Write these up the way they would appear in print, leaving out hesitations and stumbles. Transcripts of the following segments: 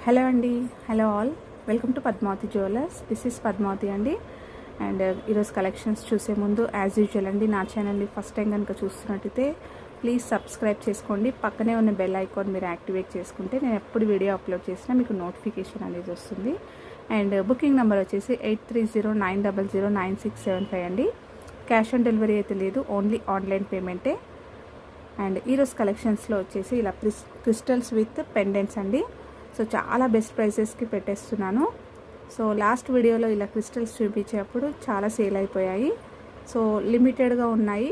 Hello అండి, hello all, welcome to Padmavathi jewellers. This is Padmavathi అండి. And ఈరోజు కలెక్షన్స్ చూసే ముందు యాజ్ యూజువల్ అండి, నా ఛానల్ని ఫస్ట్ టైం కనుక చూస్తున్నట్టయితే ప్లీజ్ సబ్స్క్రైబ్ చేసుకోండి. పక్కనే ఉన్న బెల్ ఐకాన్ మీరు యాక్టివేట్ చేసుకుంటే నేను ఎప్పుడు వీడియో అప్లోడ్ చేసినా మీకు నోటిఫికేషన్ అనేది వస్తుంది. అండ్ బుకింగ్ నెంబర్ వచ్చేసి 8309009675 అండి. క్యాష్ ఆన్ డెలివరీ అయితే లేదు, ఓన్లీ ఆన్లైన్ పేమెంటే. అండ్ ఈరోజు కలెక్షన్స్లో వచ్చేసి ఇలా క్రిస్టల్స్ విత్ పెండెంట్స్ అండి. సో చాలా బెస్ట్ ప్రైసెస్కి పెట్టేస్తున్నాను. సో లాస్ట్ వీడియోలో ఇలా క్రిస్టల్స్ చూపించేటప్పుడు చాలా సేల్ అయిపోయాయి. సో లిమిటెడ్గా ఉన్నాయి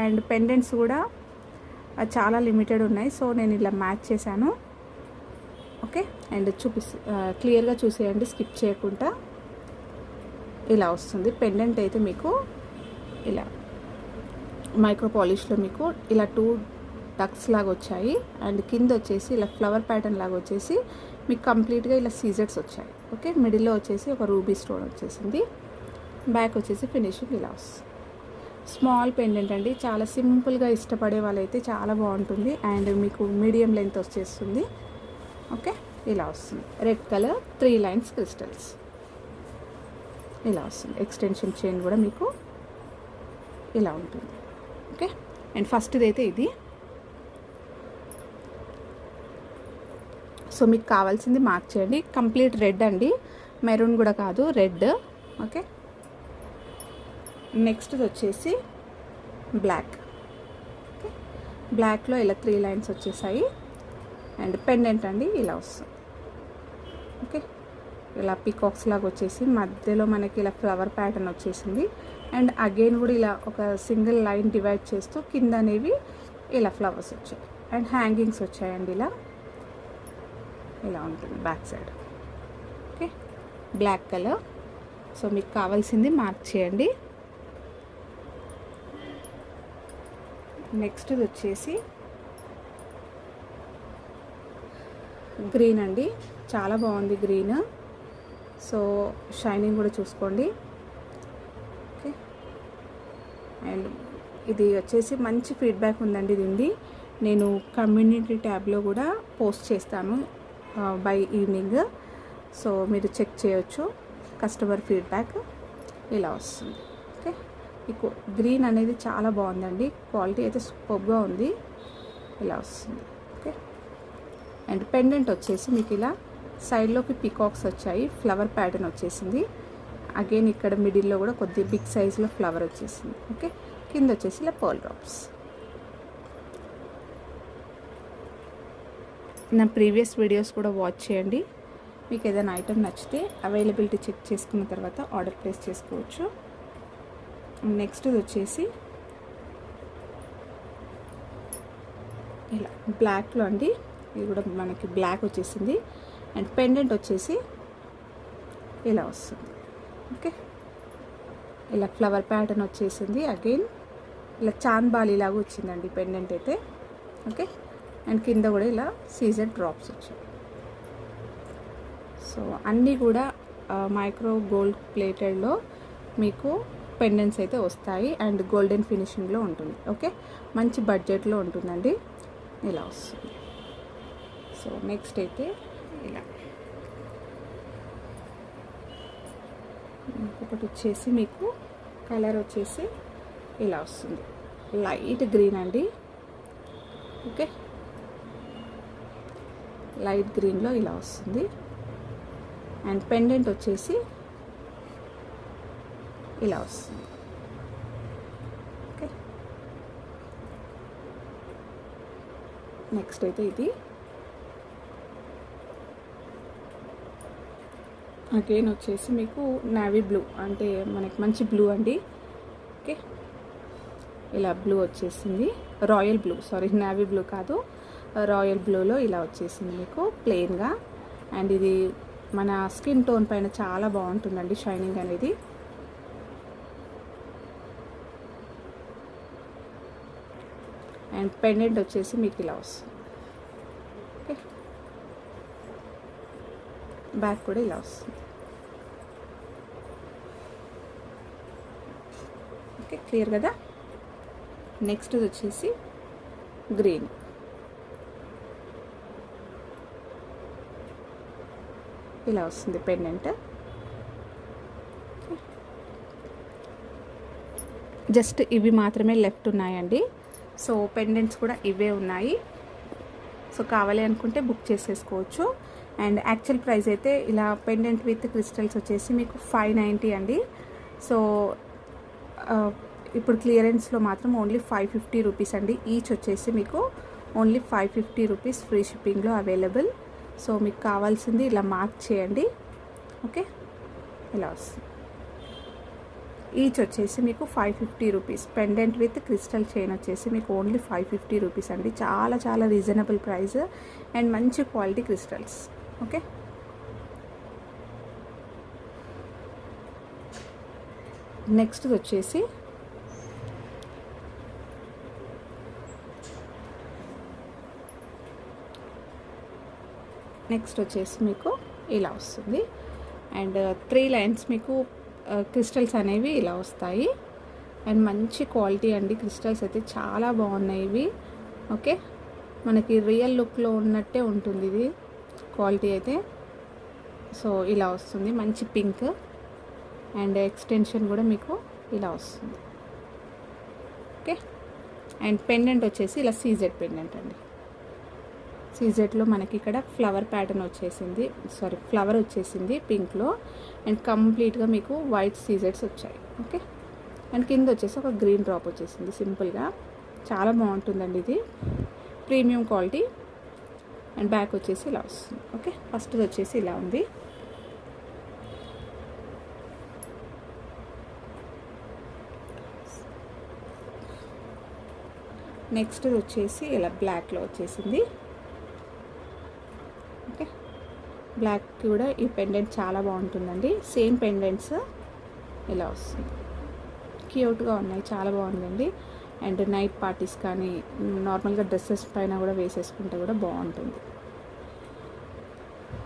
అండ్ పెండెంట్స్ కూడా చాలా లిమిటెడ్ ఉన్నాయి. సో నేను ఇలా మ్యాచ్ చేశాను. ఓకే, అండ్ క్లియర్గా చూసేయండి, స్కిప్ చేయకుండా. ఇలా వస్తుంది పెండెంట్ అయితే మీకు ఇలా మైక్రో పాలిష్లో మీకు ఇలా 2 టక్స్ లాగా వచ్చాయి. అండ్ కింద వచ్చేసి ఇలా ఫ్లవర్ ప్యాటర్న్ లాగా వచ్చేసి మీకు కంప్లీట్గా ఇలా సీజెట్స్ వచ్చాయి. ఓకే, మిడిల్లో వచ్చేసి ఒక రూబీ స్టోన్ వచ్చేసింది. బ్యాక్ వచ్చేసి ఫినిషింగ్ ఇలా వస్తుంది. స్మాల్ పెండెంట్ అండి, చాలా సింపుల్గా ఇష్టపడే వాళ్ళైతే చాలా బాగుంటుంది. అండ్ మీకు మీడియం లెంత్ వచ్చేస్తుంది. ఓకే, ఇలా వస్తుంది. రెడ్ కలర్ 3 లైన్స్ క్రిస్టల్స్ ఇలా వస్తుంది. ఎక్స్టెన్షన్ చైన్ కూడా మీకు ఇలా ఉంటుంది. ఓకే, అండ్ ఫస్ట్ది అయితే ఇది. సో మీకు కావాల్సింది మార్క్ చేయండి. కంప్లీట్ రెడ్ అండి, మెరూన్ కూడా కాదు, రెడ్. ఓకే, నెక్స్ట్ది వచ్చేసి బ్లాక్. ఓకే, బ్లాక్లో ఇలా 3 లైన్స్ వచ్చేసాయి. అండ్ పెండెంట్ అండి ఇలా వస్తుంది. ఓకే, ఇలా పీకాక్స్ లాగా వచ్చేసి మధ్యలో మనకి ఇలా ఫ్లవర్ ప్యాటర్న్ వచ్చేసింది. అండ్ అగైన్ కూడా ఇలా ఒక సింగిల్ లైన్ డివైడ్ చేస్తూ కింద అనేవి ఇలా ఫ్లవర్స్ వచ్చాయి. అండ్ హ్యాంగింగ్స్ వచ్చాయండి ఇలా ఉంటుంది back side. Okay, black colour. So మీకు కావాల్సింది మార్క్ చేయండి. నెక్స్ట్ది వచ్చేసి గ్రీన్ అండి, చాలా బాగుంది గ్రీన్. సో షైనింగ్ కూడా చూసుకోండి. ఓకే, అండ్ ఇది వచ్చేసి మంచి ఫీడ్బ్యాక్ ఉందండి దీన్ని. నేను కమ్యూనిటీ ట్యాబ్లో కూడా పోస్ట్ చేస్తాను బై ఈవినింగ్. సో మీరు చెక్ చేయొచ్చు. కస్టమర్ ఫీడ్బ్యాక్ ఇలా వస్తుంది. ఓకే, మీకు గ్రీన్ అనేది చాలా బాగుందండి, క్వాలిటీ అయితే సూపర్గా ఉంది. ఇలా వస్తుంది. ఓకే, అండ్ పెండెంట్ వచ్చేసి మీకు ఇలా సైడ్లోకి పీకాక్స్ వచ్చాయి, ఫ్లవర్ ప్యాటర్న్ వచ్చేసింది. అగైన్ ఇక్కడ మిడిల్లో కూడా కొద్దిగా బిగ్ సైజులో ఫ్లవర్ వచ్చేసింది. ఓకే, కింద వచ్చేసి ఇలా పర్ల్ డ్రాప్స్. నా ప్రీవియస్ వీడియోస్ కూడా వాచ్ చేయండి. మీకు ఏదైనా ఐటెం నచ్చితే అవైలబిలిటీ చెక్ చేసుకున్న తర్వాత ఆర్డర్ ప్లేస్ చేసుకోవచ్చు. నెక్స్ట్ వచ్చేసి ఇలా బ్లాక్లో అండి, ఇది కూడా మనకి బ్లాక్ వచ్చేసింది. అండ్ పెండెంట్ వచ్చేసి ఇలా వస్తుంది. ఓకే, ఇలా ఫ్లవర్ ప్యాటర్న్ వచ్చేసింది. అగైన్ ఇలా చాంద్బాలి లాగా వచ్చిందండి పెండెంట్ అయితే. ఓకే, అండ్ కింద కూడా ఇలా సీజెడ్ డ్రాప్స్ వచ్చాయి. సో అన్నీ కూడా మైక్రో గోల్డ్ ప్లేటెడ్లో మీకు పెండెంట్స్ అయితే వస్తాయి. అండ్ గోల్డెన్ ఫినిషింగ్లో ఉంటుంది. ఓకే, మంచి బడ్జెట్లో ఉంటుందండి. ఇలా వస్తుంది. సో నెక్స్ట్ అయితే ఇలా ఇంకొకటి వచ్చేసి మీకు కలర్ వచ్చేసి ఇలా వస్తుంది, లైట్ గ్రీన్ అండి. ఓకే, లైట్ గ్రీన్లో ఇలా వస్తుంది. అండ్ పెండెంట్ వచ్చేసి ఇలా వస్తుంది. ఓకే, నెక్స్ట్ అయితే ఇది అగైన్ వచ్చేసి మీకు నేవీ బ్లూ, అంటే మనకి మంచి బ్లూ అండి. ఓకే, ఇలా బ్లూ వచ్చేసింది, royal blue, sorry navy blue కాదు, రాయల్ బ్లూలో ఇలా వచ్చేసింది మీకు ప్లెయిన్గా. అండ్ ఇది మన స్కిన్ టోన్ పైన చాలా బాగుంటుందండి షైనింగ్ అనేది. అండ్ పెండెంట్ వచ్చేసి మీకు ఇలా వస్తుంది. ఓకే, బ్యాక్ కూడా ఇలా వస్తుంది. ఓకే, క్లియర్ కదా. నెక్స్ట్ వచ్చేసి గ్రీన్. ఇలా వస్తుంది పెండెంట్. జస్ట్ ఇవి మాత్రమే లెఫ్ట్ ఉన్నాయండి. సో పెండెంట్స్ కూడా ఇవే ఉన్నాయి. సో కావాలి అనుకుంటే బుక్ చేసేసుకోవచ్చు. అండ్ యాక్చువల్ ప్రైస్ అయితే ఇలా పెండెంట్ విత్ క్రిస్టల్స్ వచ్చేసి మీకు 590 అండి. సో ఇప్పుడు క్లియరెన్స్లో మాత్రం ఓన్లీ 550 రూపీస్ అండి. ఈచ్ వచ్చేసి మీకు ఓన్లీ 550 రూపీస్ ఫ్రీ షిప్పింగ్లో అవైలబుల్. సో మీకు కావాల్సింది ఇలా మార్క్ చేయండి. ఓకే, ఇలా వస్తుంది. ఈచ్ వచ్చేసి మీకు 550 rupees. Pendant with crystal chain వచ్చేసి మీకు ఓన్లీ 550 రూపీస్ అండి. చాలా చాలా రీజనబుల్ ప్రైస్ అండ్ మంచి క్వాలిటీ క్రిస్టల్స్. ఓకే, నెక్స్ట్ వచ్చేసి మీకు ఇలా వస్తుంది. అండ్ 3 లైన్స్ మీకు క్రిస్టల్స్ అనేవి ఇలా వస్తాయి. అండ్ మంచి క్వాలిటీ అండి. క్రిస్టల్స్ అయితే చాలా బాగున్నాయి ఇవి. ఓకే, మనకి రియల్ లుక్లో ఉన్నట్టే ఉంటుంది ఇది క్వాలిటీ అయితే. సో ఇలా వస్తుంది, మంచి పింక్. అండ్ ఎక్స్టెన్షన్ కూడా మీకు ఇలా వస్తుంది. ఓకే, అండ్ పెండెంట్ వచ్చేసి ఇలా సీజెడ్ పెండెంట్ అండి. సీజెడ్లో మనకి ఇక్కడ ఫ్లవర్ ప్యాటర్న్ వచ్చేసింది, ఫ్లవర్ వచ్చేసింది పింక్లో. అండ్ కంప్లీట్గా మీకు వైట్ సీజెడ్స్ వచ్చాయి. ఓకే, అండ్ కింద వచ్చేసి ఒక గ్రీన్ డ్రాప్ వచ్చేసింది సింపుల్గా. చాలా బాగుంటుందండి ఇది, ప్రీమియం క్వాలిటీ. అండ్ బ్యాక్ వచ్చేసి ఇలా వస్తుంది. ఓకే, ఫస్ట్ వచ్చేసి ఇలా ఉంది. నెక్స్ట్ వచ్చేసి ఇలా బ్లాక్లో వచ్చేసింది. ఓకే, బ్లాక్ కూడా ఈ పెండెంట్ చాలా బాగుంటుందండి. సేమ్ పెండెంట్స్ ఇలా వస్తుంది, క్యూట్గా ఉన్నాయి, చాలా బాగుందండి. అండ్ నైట్ పార్టీస్ కానీ నార్మల్గా డ్రెస్సెస్ పైన కూడా వేసేసుకుంటే కూడా బాగుంటుంది.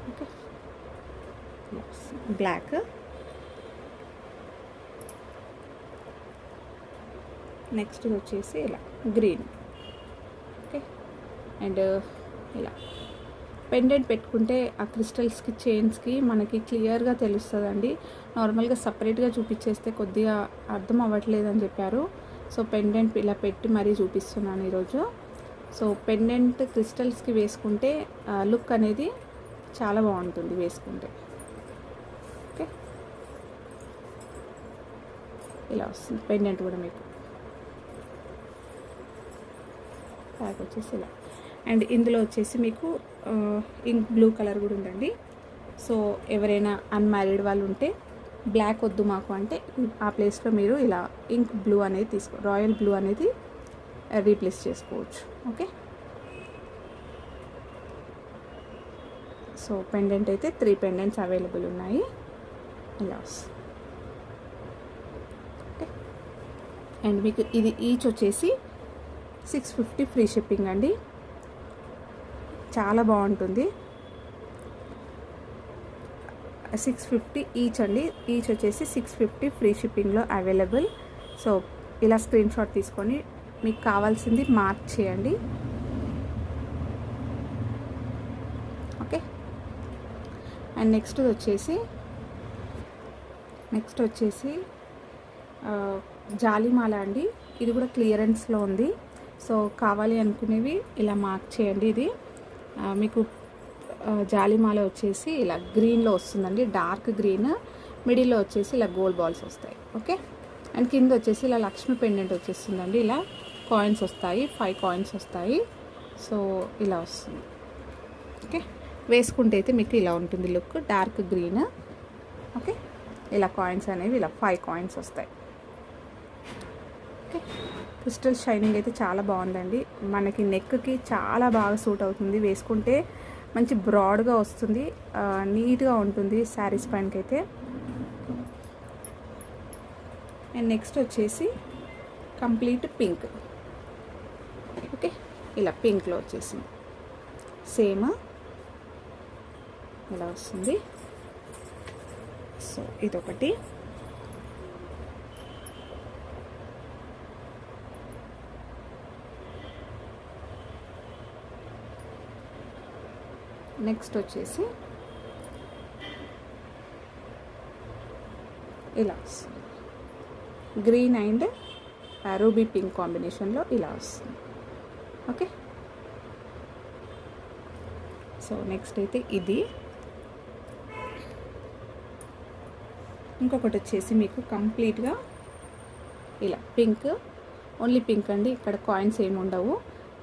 Okay, black. నెక్స్ట్ వచ్చేసి ఇలా గ్రీన్. ఓకే, అండ్ ఇలా పెండెంట్ పెట్టుకుంటే ఆ క్రిస్టల్స్కి చైన్స్కి మనకి క్లియర్గా తెలుస్తుందండి. నార్మల్గా సపరేట్గా చూపించేస్తే కొద్దిగా అర్థం అవ్వట్లేదని చెప్పారు. సో పెండెంట్ ఇలా పెట్టి మరీ చూపిస్తున్నాను ఈరోజు. సో పెండెంట్ క్రిస్టల్స్కి వేసుకుంటే లుక్ అనేది చాలా బాగుంటుంది వేసుకుంటే. ఓకే, ఇలా వస్తుంది పెండెంట్ కూడా మీకు. బ్యాక్ వచ్చేసి ఇలా. అండ్ ఇందులో వచ్చేసి మీకు ఇంక్ బ్లూ కలర్ కూడా ఉందండి. సో ఎవరైనా అన్మ్యారీడ్ వాళ్ళు ఉంటే బ్లాక్ వద్దు మాకు అంటే ఆ ప్లేస్లో మీరు ఇలా ఇంక్ బ్లూ అనేది రాయల్ బ్లూ అనేది రీప్లేస్ చేసుకోవచ్చు. ఓకే, సో పెండెంట్ అయితే 3 పెండెంట్స్ అవైలబుల్ ఉన్నాయి. ఇలా వస్తుంది. ఓకే, అండ్ మీకు ఇది ఈచ్ వచ్చేసి 650 ఫ్రీ షిప్పింగ్ అండి. చాలా బాగుంటుంది. 650 ఈచ్ అండి. ఈచ్ వచ్చేసి 650 ఫ్రీ షిప్పింగ్లో అవైలబుల్. సో ఇలా స్క్రీన్ షాట్ తీసుకొని మీకు కావాల్సింది మార్క్ చేయండి. ఓకే, అండ్ నెక్స్ట్ వచ్చేసి జాలిమాల అండి. ఇది కూడా క్లియరెన్స్లో ఉంది. సో కావాలి అనుకునేవి ఇలా మార్క్ చేయండి. ఇది మీకు జాలిమాల వచ్చేసి ఇలా గ్రీన్లో వస్తుందండి, డార్క్ గ్రీన్. మిడిల్లో వచ్చేసి ఇలా గోల్డ్ బాల్స్ వస్తాయి. ఓకే, అండ్ కింద వచ్చేసి ఇలా లక్ష్మి పెండెంట్ వచ్చేస్తుందండి. ఇలా కాయిన్స్ వస్తాయి, 5 కాయిన్స్ వస్తాయి. సో ఇలా వస్తుంది. ఓకే, వేసుకుంటే అయితే మీకు ఇలా ఉంటుంది లుక్, డార్క్ గ్రీన్. ఓకే, ఇలా కాయిన్స్ అనేవి ఇలా 5 కాయిన్స్ వస్తాయి. ఓకే, క్రిస్టల్ షైనింగ్ అయితే చాలా బాగుందండి. మనకి నెక్కి చాలా బాగా సూట్ అవుతుంది. వేసుకుంటే మంచి బ్రాడ్గా వస్తుంది, నీట్గా ఉంటుంది శారీస్ పైనకైతే. అండ్ నెక్స్ట్ వచ్చేసి కంప్లీట్ పింక్. ఓకే, ఇలా పింక్లో వచ్చేసింది. సేమ్ ఇలా వస్తుంది. సో ఇదొకటి. నెక్స్ట్ వచ్చేసి ఇలా వస్తుంది. గ్రీన్ అండ్ రూబీ పింక్ కాంబినేషన్లో ఇలా వస్తుంది. ఓకే, సో నెక్స్ట్ అయితే ఇది. ఇంకొకటి వచ్చేసి మీకు కంప్లీట్గా ఇలా పింక్, ఓన్లీ పింక్ అండి. ఇక్కడ కాయిన్స్ ఏమి ఉండవు,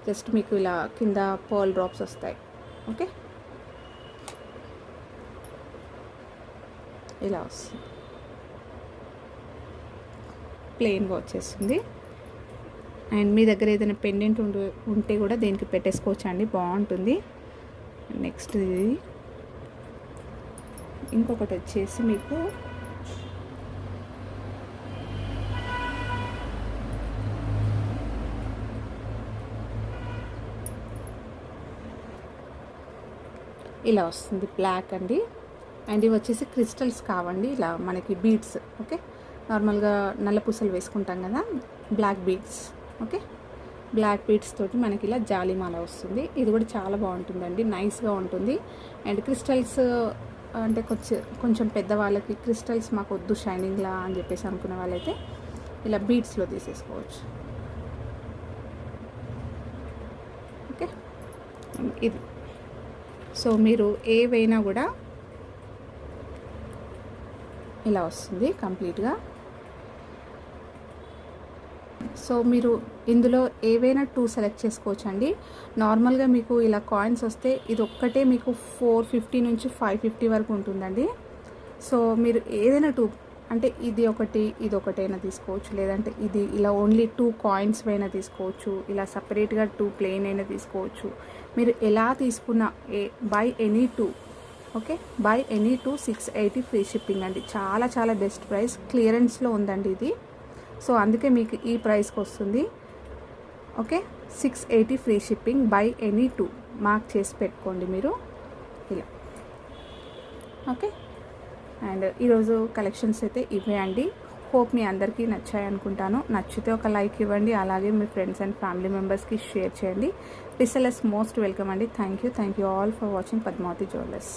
జస్ట్ మీకు ఇలా కింద పర్ల్ డ్రాప్స్ వస్తాయి. ఓకే, ఇలా వస్తుంది, ప్లెయిన్గా వచ్చేస్తుంది. అండ్ మీ దగ్గర ఏదైనా పెండెంట్ ఉంటే కూడా దీనికి పెట్టేసుకోవచ్చు అండి, బాగుంటుంది. నెక్స్ట్ ఇది ఇంకొకటి వచ్చేసి మీకు ఇలా వస్తుంది, బ్లాక్ అండి. అండ్ ఇవి వచ్చేసి క్రిస్టల్స్ కావండి, ఇలా మనకి బీడ్స్. ఓకే, నార్మల్గా నల్ల పూసలు వేసుకుంటాం కదా, black beads. Okay, black beads తోటి మనకి ఇలా జాలిమాల వస్తుంది. ఇది కూడా చాలా బాగుంటుందండి, నైస్గా ఉంటుంది. అండ్ క్రిస్టల్స్ అంటే కొంచెం పెద్దవాళ్ళకి క్రిస్టల్స్ మాకు వద్దు షైనింగ్లా అని చెప్పేసి అనుకునే వాళ్ళైతే ఇలా బీడ్స్లో తీసేసుకోవచ్చు. ఓకే, ఇది. సో మీరు ఏవైనా కూడా ఇలా వస్తుంది కంప్లీట్గా. సో మీరు ఇందులో ఏవైనా 2 సెలెక్ట్ చేసుకోవచ్చు అండి. నార్మల్గా మీకు ఇలా కాయిన్స్ వస్తే ఇది ఒక్కటే మీకు 450 నుంచి 550 వరకు ఉంటుందండి. సో మీరు ఏదైనా 2 అంటే ఇది ఒకటైనా తీసుకోవచ్చు, లేదంటే ఇది ఇలా ఓన్లీ 2 కాయిన్స్ అయినా తీసుకోవచ్చు, ఇలా సపరేట్గా 2 ప్లెయిన్ అయినా తీసుకోవచ్చు. మీరు ఎలా తీసుకున్నా by any 2. Okay, by any 2 680 free shipping అండి. చాలా చాలా బెస్ట్ ప్రైస్, క్లియరెన్స్లో ఉందండి ఇది. సో అందుకే మీకు ఈ ప్రైస్కి వస్తుంది. Okay, 680 free shipping, by any 2 mark చేసి పెట్టుకోండి మీరు ఇలా. ఓకే, అండ్ ఈరోజు కలెక్షన్స్ అయితే ఇవే అండి. హోప్ మీ అందరికీ నచ్చాయి అనుకుంటాను. నచ్చితే ఒక లైక్ ఇవ్వండి, అలాగే మీ ఫ్రెండ్స్ అండ్ ఫ్యామిలీ మెంబర్స్కి షేర్ చేయండి. రీసెలర్స్ మోస్ట్ వెల్కమ్ అండి. Thank you all for watching Padmavathi jewellers.